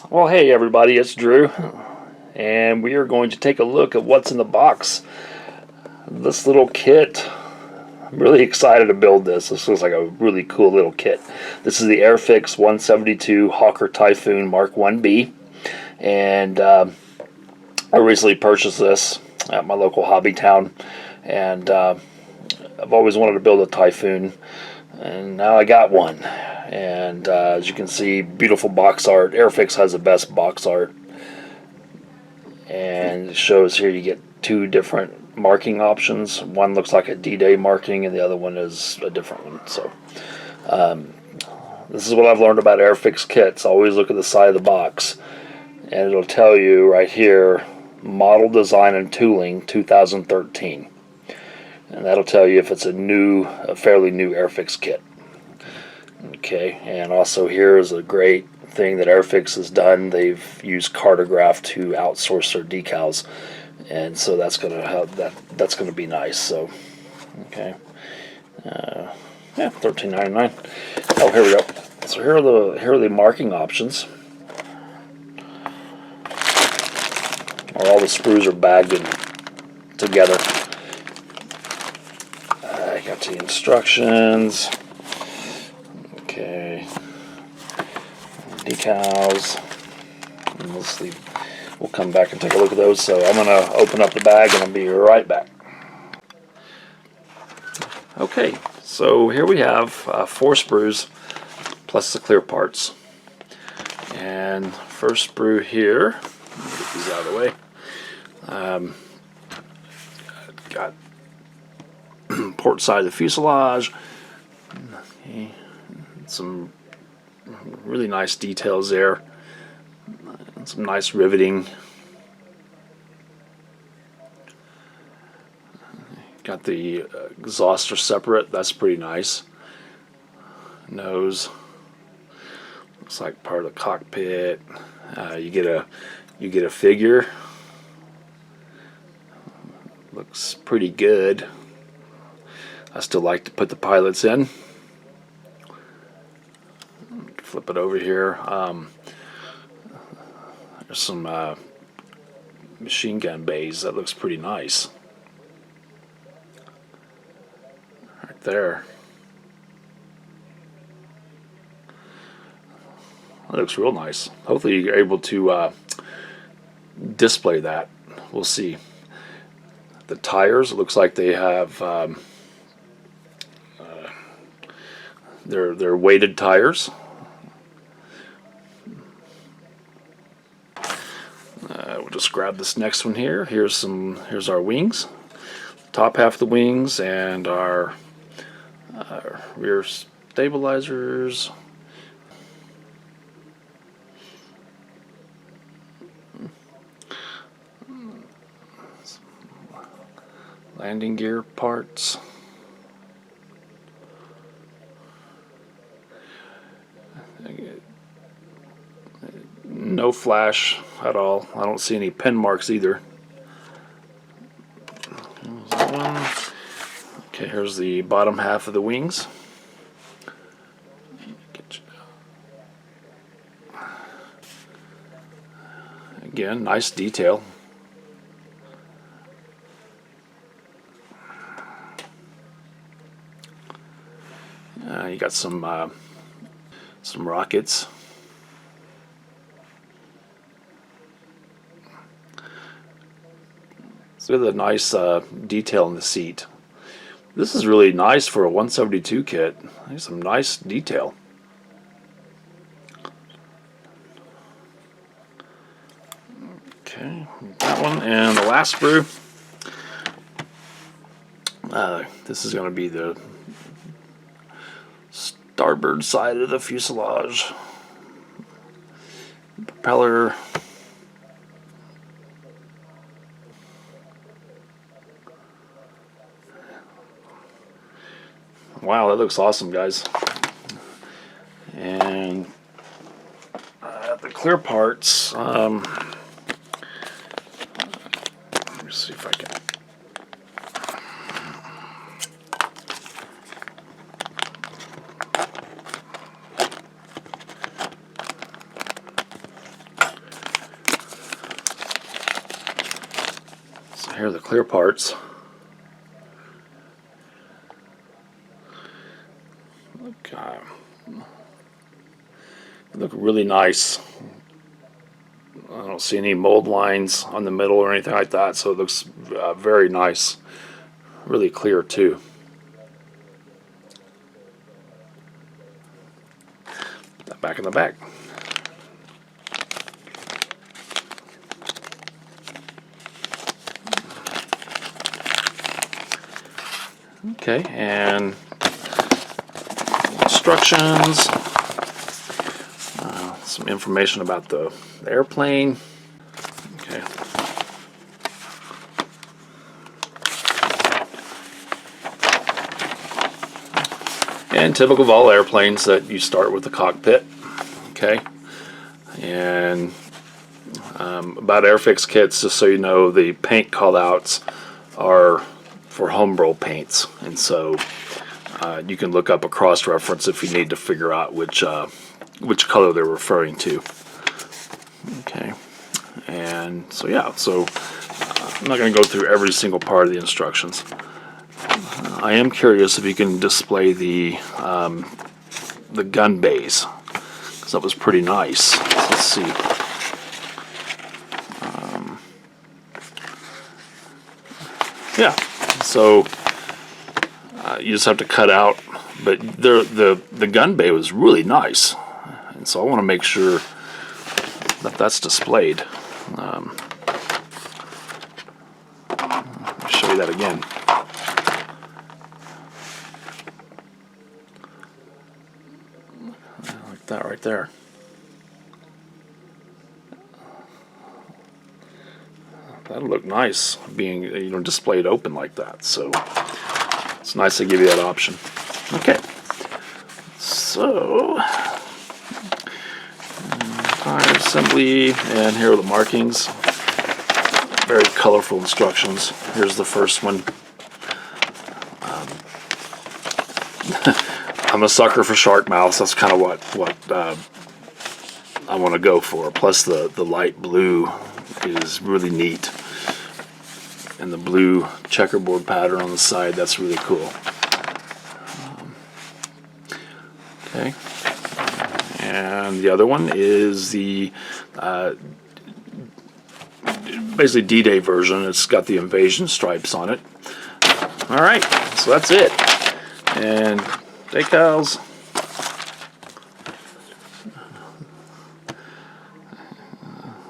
Well, hey everybody, it's Drew, and we are going to take a look at what's in the box. This little kit, I'm really excited to build this. This looks like a really cool little kit. This is the Airfix 172 Hawker Typhoon Mk.1B, and I recently purchased this at my local hobby town, and I've always wanted to build a Typhoon, and now I got one. And as you can see, beautiful box art. Airfix has the best box art, and it shows here you get two different marking options. One looks like a D-Day marking, and the other one is a different one. So this is what I've learned about Airfix kits. Always look at the side of the box, and it'll tell you right here, model design and tooling 2013, and that'll tell you if it's a fairly new Airfix kit. Okay, and also here is a great thing that Airfix has done. They've used Cartograf to outsource their decals, and so that's gonna help. That's gonna be nice. So, okay, yeah, $13.99. Oh, here we go. So here are the marking options. All the screws are bagged in together. I got the instructions. Okay, decals. And we'll come back and take a look at those. So I'm going to open up the bag and I'll be right back. Okay, so here we have 4 sprues plus the clear parts. And first sprue here, get these out of the way. Got port side of the fuselage. Okay. Some really nice details there, and some nice riveting. Got the exhauster separate, that's pretty nice. Nose looks like part of the cockpit. You get a figure. Looks pretty good. I still like to put the pilots in. Flip it over here. There's some machine gun bays. That looks pretty nice. Right there. That looks real nice. Hopefully you're able to display that. We'll see. The tires, it looks like they have they're weighted tires. We'll just grab this next one here. Here's our wings, top half of the wings, and our rear stabilizers. Landing gear parts. No flash at all. I don't see any pen marks either. There's that one. Okay, here's the bottom half of the wings. Again, nice detail. You got some rockets. So look at the nice detail in the seat. This is really nice for a 172 kit. There's some nice detail. Okay, that one, and the last sprue. This is going to be the starboard side of the fuselage. Propeller. Wow, that looks awesome, guys. And the clear parts. Let me see if I can. Here are the clear parts. Look really nice. I don't see any mold lines on the middle or anything like that, so it looks very nice. Really clear too. Put that back in the bag. Okay, and instructions. Some information about the airplane. Okay. And typical of all airplanes that you start with the cockpit. Okay. And about Airfix kits, just so you know, the paint callouts are for homebrew paints, and so you can look up a cross-reference if you need to figure out which color they're referring to. Okay, and so yeah, so I'm not going to go through every single part of the instructions. I am curious if you can display the gun bays, because that was pretty nice. So let's see. Yeah, so you just have to cut out, but the gun bay was really nice, and so I want to make sure that that's displayed. Let me show you that again. Like that right there. That'll look nice being, you know, displayed open like that. So it's nice to give you that option. Okay, so tire assembly, and here are the markings. Very colorful instructions. Here's the first one. I'm a sucker for shark mouths. That's kind of what I want to go for. Plus the light blue is really neat, and the blue checkerboard pattern on the side, that's really cool. Okay, and the other one is the basically D-Day version. It's got the invasion stripes on it. All right, so that's it. And decals.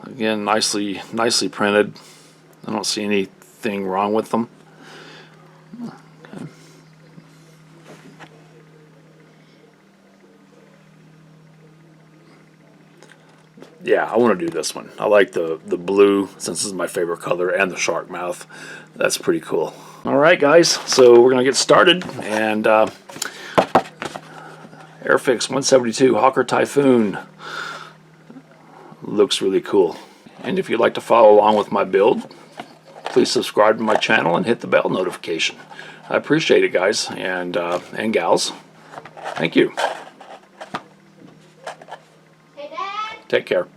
Again, nicely printed. I don't see anything wrong with them. Okay. Yeah, I want to do this one. I like the blue, since this is my favorite color, and the shark mouth. That's pretty cool. All right, guys, so we're gonna get started, and Airfix 172 Hawker Typhoon looks really cool. And if you'd like to follow along with my build, please subscribe to my channel and hit the bell notification. I appreciate it, guys and gals. Thank you. Hey, Dad. Take care.